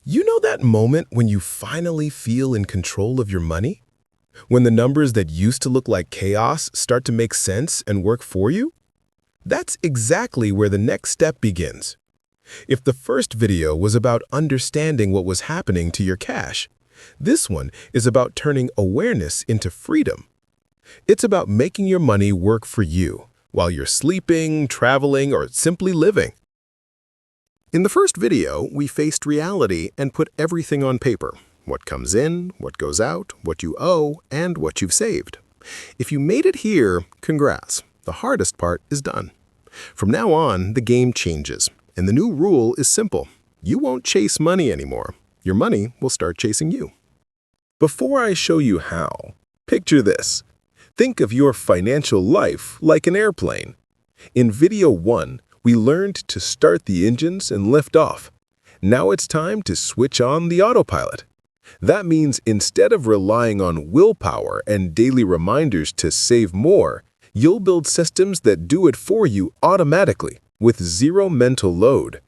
You know that moment when you finally feel in control of your money? When the numbers that used to look like chaos start to make sense and work for you? That's exactly where the next step begins. If the first video was about understanding what was happening to your cash, this one is about turning awareness into freedom. It's about making your money work for you while you're sleeping, traveling, or simply living. In the first video, we faced reality and put everything on paper. What comes in, what goes out, what you owe, and what you've saved. If you made it here, congrats. The hardest part is done. From now on, the game changes, and the new rule is simple. You won't chase money anymore. Your money will start chasing you. Before I show you how, picture this. Think of your financial life like an airplane. In video 1, we learned to start the engines and lift off. Now it's time to switch on the autopilot. That means instead of relying on willpower and daily reminders to save more, you'll build systems that do it for you automatically with zero mental load.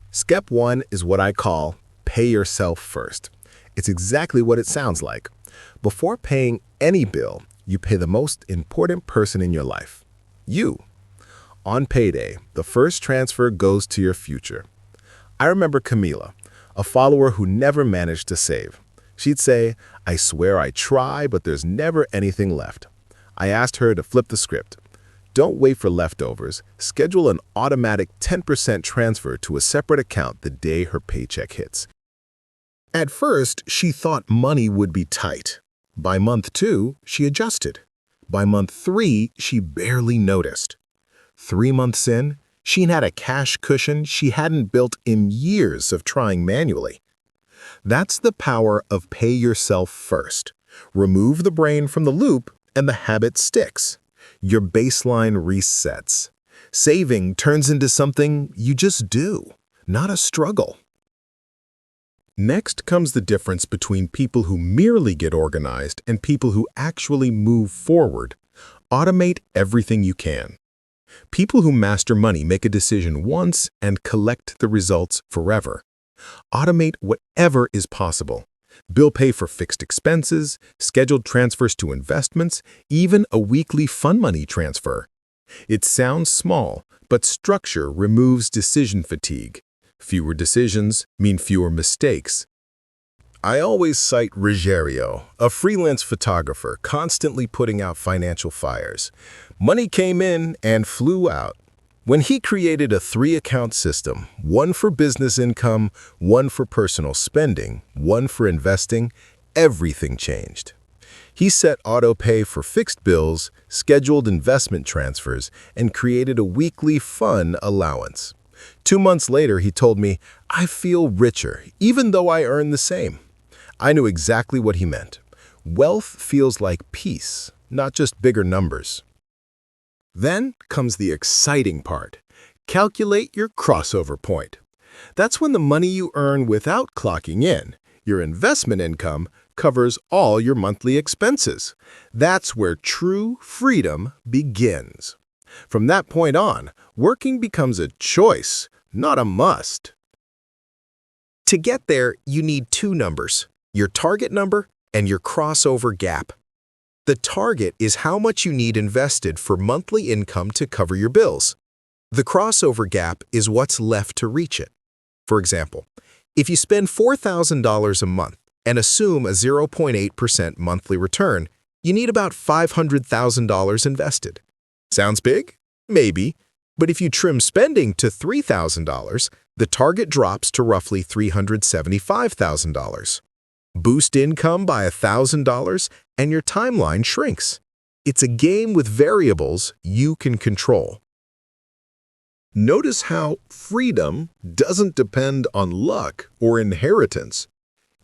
Step 1 is what I call pay yourself first. It's exactly what it sounds like. Before paying any bill, you pay the most important person in your life, you. On payday, the first transfer goes to your future. I remember Camila, a follower who never managed to save. She'd say, "I swear I try, but there's never anything left." I asked her to flip the script. Don't wait for leftovers. Schedule an automatic 10% transfer to a separate account the day her paycheck hits. At first, she thought money would be tight. By month 2, she adjusted. By month 3, she barely noticed. 3 months in, she had a cash cushion she hadn't built in years of trying manually. That's the power of pay yourself first. Remove the brain from the loop and the habit sticks. Your baseline resets. Saving turns into something you just do, not a struggle. Next comes the difference between people who merely get organized and people who actually move forward. Automate everything you can. People who master money make a decision once and collect the results forever. Automate whatever is possible. Bill pay for fixed expenses, scheduled transfers to investments, even a weekly fun money transfer. It sounds small, but structure removes decision fatigue. Fewer decisions mean fewer mistakes. I always cite Ruggiero, a freelance photographer constantly putting out financial fires. Money came in and flew out. When he created a 3-account system, one for business income, one for personal spending, one for investing, everything changed. He set autopay for fixed bills, scheduled investment transfers, and created a weekly fun allowance. 2 months later, he told me, "I feel richer, even though I earn the same." I knew exactly what he meant. Wealth feels like peace, not just bigger numbers. Then comes the exciting part. Calculate your crossover point. That's when the money you earn without clocking in, your investment income, covers all your monthly expenses. That's where true freedom begins. From that point on, working becomes a choice, not a must. To get there, you need 2 numbers, your target number and your crossover gap. The target is how much you need invested for monthly income to cover your bills. The crossover gap is what's left to reach it. For example, if you spend $4,000 a month and assume a 0.8% monthly return, you need about $500,000 invested. Sounds big? Maybe. But if you trim spending to $3,000, the target drops to roughly $375,000. Boost income by $1,000 and your timeline shrinks. It's a game with variables you can control. Notice how freedom doesn't depend on luck or inheritance.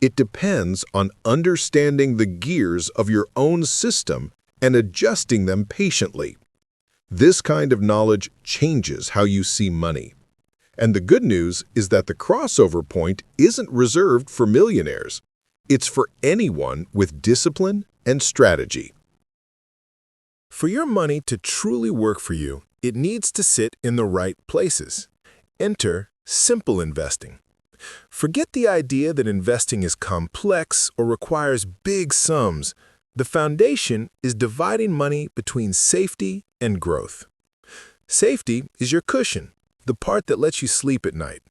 It depends on understanding the gears of your own system and adjusting them patiently. This kind of knowledge changes how you see money. And the good news is that the crossover point isn't reserved for millionaires. It's for anyone with discipline and strategy. For your money to truly work for you, it needs to sit in the right places. Enter simple investing. Forget the idea that investing is complex or requires big sums. The foundation is dividing money between safety and growth. Safety is your cushion, the part that lets you sleep at night.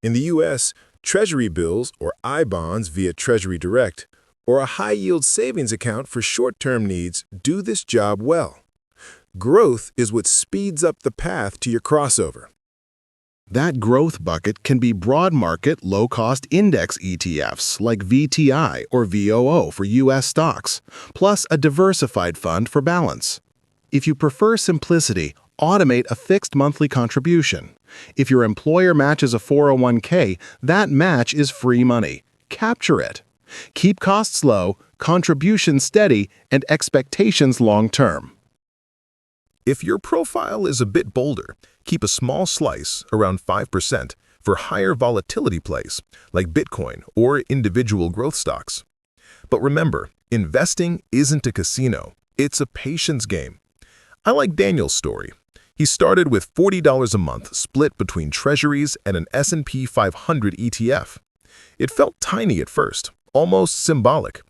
In the U.S., Treasury bills or I-bonds via Treasury Direct or a high-yield savings account for short-term needs do this job well. Growth is what speeds up the path to your crossover. That growth bucket can be broad market, low-cost index ETFs like VTI or VOO for U.S. stocks, plus a diversified fund for balance. If you prefer simplicity, automate a fixed monthly contribution. If your employer matches a 401k, that match is free money. Capture it. Keep costs low, contributions steady, and expectations long-term. If your profile is a bit bolder, keep a small slice, around 5%, for higher volatility plays like Bitcoin or individual growth stocks. But remember, investing isn't a casino. It's a patience game. I like Daniel's story. He started with $40 a month split between Treasuries and an S&P 500 ETF. It felt tiny at first, almost symbolic.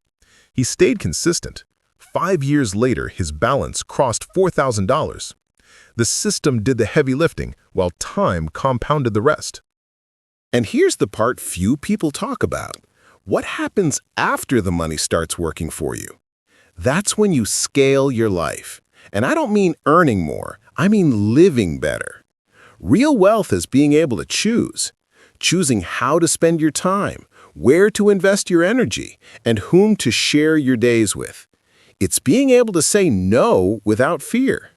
He stayed consistent. 5 years later, his balance crossed $4,000. The system did the heavy lifting, while time compounded the rest. And here's the part few people talk about. What happens after the money starts working for you? That's when you scale your life. And I don't mean earning more, I mean living better. Real wealth is being able to choose. Choosing how to spend your time, where to invest your energy, and whom to share your days with. It's being able to say no without fear.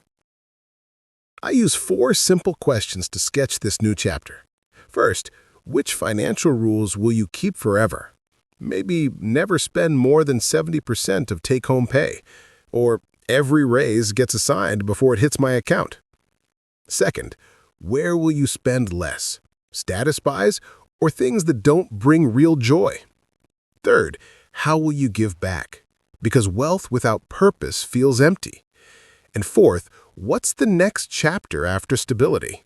I use 4 simple questions to sketch this new chapter. First, which financial rules will you keep forever? Maybe never spend more than 70% of take-home pay, or every raise gets assigned before it hits my account. Second, where will you spend less? Status buys or things that don't bring real joy? Third, how will you give back? Because wealth without purpose feels empty. And fourth, what's the next chapter after stability?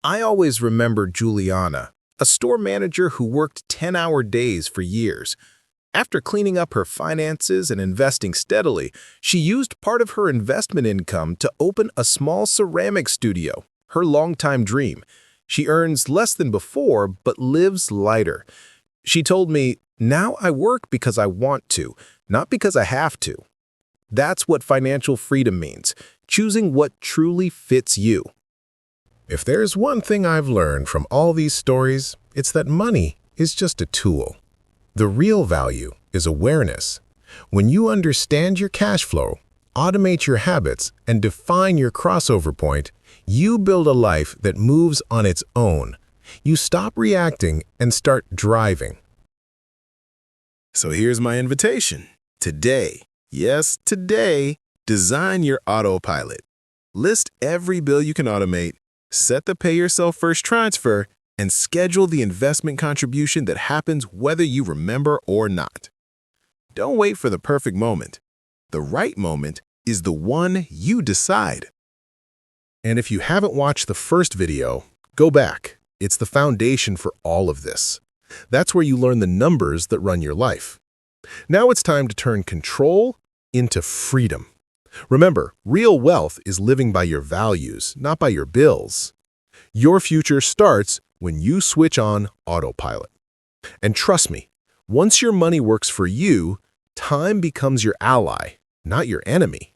I always remember Juliana, a store manager who worked 10-hour days for years. After cleaning up her finances and investing steadily, she used part of her investment income to open a small ceramic studio, her longtime dream. She earns less than before, but lives lighter. She told me, "Now I work because I want to, not because I have to." That's what financial freedom means, choosing what truly fits you. If there's one thing I've learned from all these stories, it's that money is just a tool. The real value is awareness. When you understand your cash flow, automate your habits, and define your crossover point, you build a life that moves on its own. You stop reacting and start driving. So here's my invitation. Today, yes, today, design your autopilot. List every bill you can automate, set the pay yourself first transfer, and schedule the investment contribution that happens whether you remember or not. Don't wait for the perfect moment. The right moment is the one you decide. And if you haven't watched the first video, go back. It's the foundation for all of this. That's where you learn the numbers that run your life. Now it's time to turn control into freedom. Remember, real wealth is living by your values, not by your bills. Your future starts when you switch on autopilot. And trust me, once your money works for you, time becomes your ally, not your enemy.